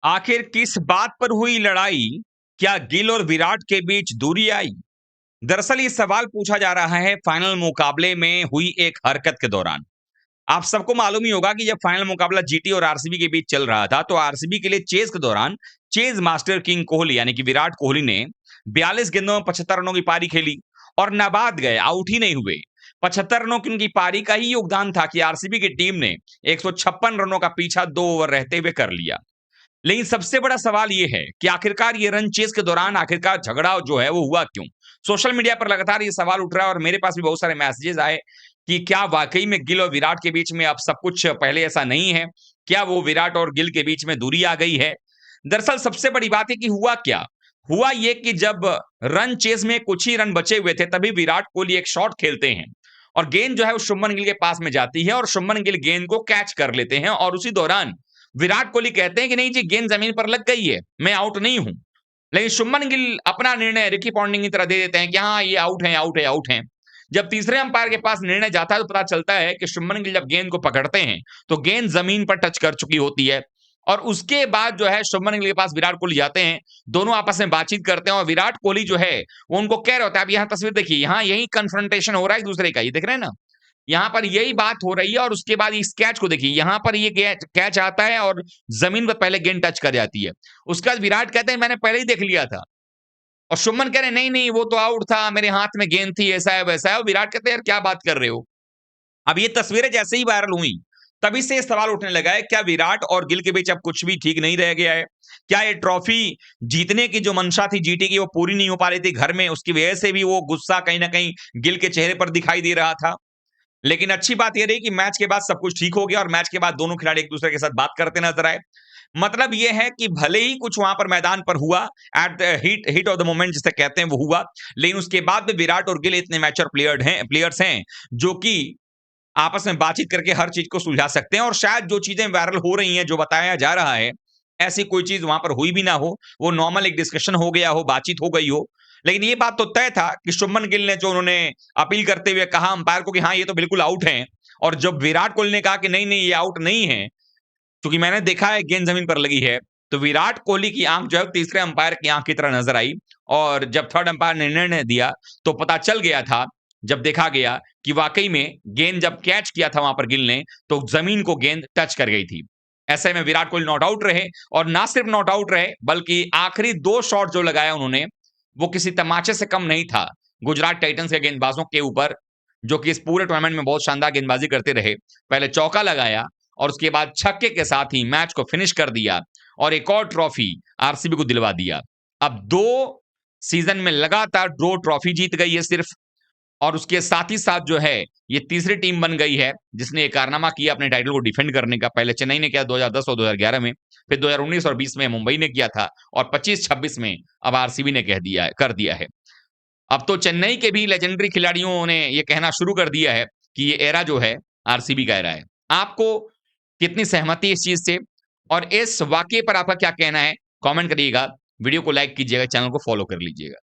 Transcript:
आखिर किस बात पर हुई लड़ाई? क्या गिल और विराट के बीच दूरी आई? दरअसल ये सवाल पूछा जा रहा है फाइनल मुकाबले में हुई एक हरकत के दौरान। आप सबको मालूम ही होगा कि जब फाइनल मुकाबला जीटी और आरसीबी के बीच चल रहा था, तो आरसीबी के लिए चेस के दौरान चेस मास्टर किंग कोहली यानी कि विराट कोहली ने 42 गेंदों में 75 रनों की पारी खेली और नाबाद गए, आउट ही नहीं हुए। 75 रनों की उनकी पारी का ही योगदान था कि आरसीबी की टीम ने 156 रनों का पीछा 2 ओवर रहते हुए कर लिया। लेकिन सबसे बड़ा सवाल ये है कि आखिरकार ये रन चेस के दौरान आखिरकार झगड़ा जो है वो हुआ क्यों? सोशल मीडिया पर लगातार ये सवाल उठ रहा है और मेरे पास भी बहुत सारे मैसेजेस आए कि क्या वाकई में गिल और विराट के बीच में अब सब कुछ पहले ऐसा नहीं है? क्या वो विराट और गिल के बीच में दूरी आ गई है? दरअसल सबसे बड़ी बात है कि हुआ क्या? हुआ ये कि जब रन चेस में कुछ ही रन बचे हुए थे, तभी विराट कोहली एक शॉट खेलते हैं और गेंद जो है वो शुभमन गिल के पास में जाती है और शुभमन गिल गेंद को कैच कर लेते हैं और उसी दौरान विराट कोहली कहते हैं कि नहीं जी, गेंद जमीन पर लग गई है, मैं आउट नहीं हूं। लेकिन शुभमन गिल अपना निर्णय रिकी पॉन्टिंग की तरह दे देते हैं कि हाँ ये आउट है, आउट है, आउट है। जब तीसरे अंपायर के पास निर्णय जाता है तो पता चलता है कि शुभमन गिल जब गेंद को पकड़ते हैं तो गेंद जमीन पर टच कर चुकी होती है और उसके बाद जो है शुभमन गिल के पास विराट कोहली जाते हैं, दोनों आपस में बातचीत करते हैं और विराट कोहली जो है वो उनको कह रहे होता है। अब यहाँ तस्वीर देखिए, यहाँ यही कन्फ्रंटेशन हो रहा है एक दूसरे का, ये देख रहे हैं ना, यहाँ पर यही बात हो रही है और उसके बाद इस कैच को देखिए, यहाँ पर ये कैच आता है और जमीन पर पहले गेंद टच कर जाती है। उसके बाद विराट कहते हैं मैंने पहले ही देख लिया था और शुभमन कह रहे हैं नहीं नहीं वो तो आउट था, मेरे हाथ में गेंद थी, ऐसा है वैसा है। और विराट कहते हैं यार क्या बात कर रहे हो। अब ये तस्वीरें जैसे ही वायरल हुई, तभी से ये सवाल उठने लगा है, क्या विराट और गिल के बीच अब कुछ भी ठीक नहीं रह गया है? क्या ये ट्रॉफी जीतने की जो मंशा थी जीटी की वो पूरी नहीं हो पा रही थी घर में, उसकी वजह से भी वो गुस्सा कहीं ना कहीं गिल के चेहरे पर दिखाई दे रहा था? लेकिन अच्छी बात ये रही कि मैच के बाद सब कुछ ठीक हो गया और मैच के बाद दोनों खिलाड़ी एक दूसरे के साथ बात करते नजर आए। मतलब ये है कि भले ही कुछ वहां पर मैदान पर हुआ, at the heat of the moment जिसे कहते हैं वो हुआ, लेकिन उसके बाद भी विराट और गिल इतने मैच्योर प्लेयर्स हैं जो कि आपस में बातचीत करके हर चीज को सुलझा सकते हैं और शायद जो चीजें वायरल हो रही हैं, जो बताया जा रहा है, ऐसी कोई चीज वहां पर हुई भी ना हो, वो नॉर्मल एक डिस्कशन हो गया हो, बातचीत हो गई हो। लेकिन ये बात तो तय था कि शुभमन गिल ने जो उन्होंने अपील करते हुए कहा अंपायर को कि हाँ ये तो बिल्कुल आउट है, और जब विराट कोहली ने कहा कि नहीं नहीं ये आउट नहीं है क्योंकि मैंने देखा है गेंद जमीन पर लगी है, तो विराट कोहली की आंख जो है तीसरे अंपायर की आंख की तरह नजर आई और जब थर्ड अंपायर ने निर्णय दिया तो पता चल गया था, जब देखा गया कि वाकई में गेंद जब कैच किया था वहां पर गिल ने तो जमीन को गेंद टच कर गई थी। ऐसे में विराट कोहली नॉट आउट रहे और ना सिर्फ नॉट आउट रहे बल्कि आखिरी 2 शॉट जो लगाया उन्होंने वो किसी तमाचे से कम नहीं था गुजरात टाइटंस के गेंदबाजों के ऊपर, जो कि इस पूरे टूर्नामेंट में बहुत शानदार गेंदबाजी करते रहे। पहले चौका लगाया और उसके बाद छक्के के साथ ही मैच को फिनिश कर दिया और एक और ट्रॉफी आरसीबी को दिलवा दिया। अब 2 सीजन में लगातार 2 ट्रॉफी जीत गई है सिर्फ, और उसके साथ ही साथ जो है ये तीसरी टीम बन गई है जिसने ये कारनामा किया अपने टाइटल को डिफेंड करने का। पहले चेन्नई ने किया 2010 और 2011 में, फिर 2019 और 20 में मुंबई ने किया था और 25-26 में अब आरसीबी ने कर दिया है। अब तो चेन्नई के भी लेजेंडरी खिलाड़ियों ने ये कहना शुरू कर दिया है कि ये एरा जो है आरसीबी का एरा है। आपको कितनी सहमति है इस चीज से और इस वाक्य पर आपका क्या कहना है? कमेंट करिएगा, वीडियो को लाइक कीजिएगा, चैनल को फॉलो कर लीजिएगा।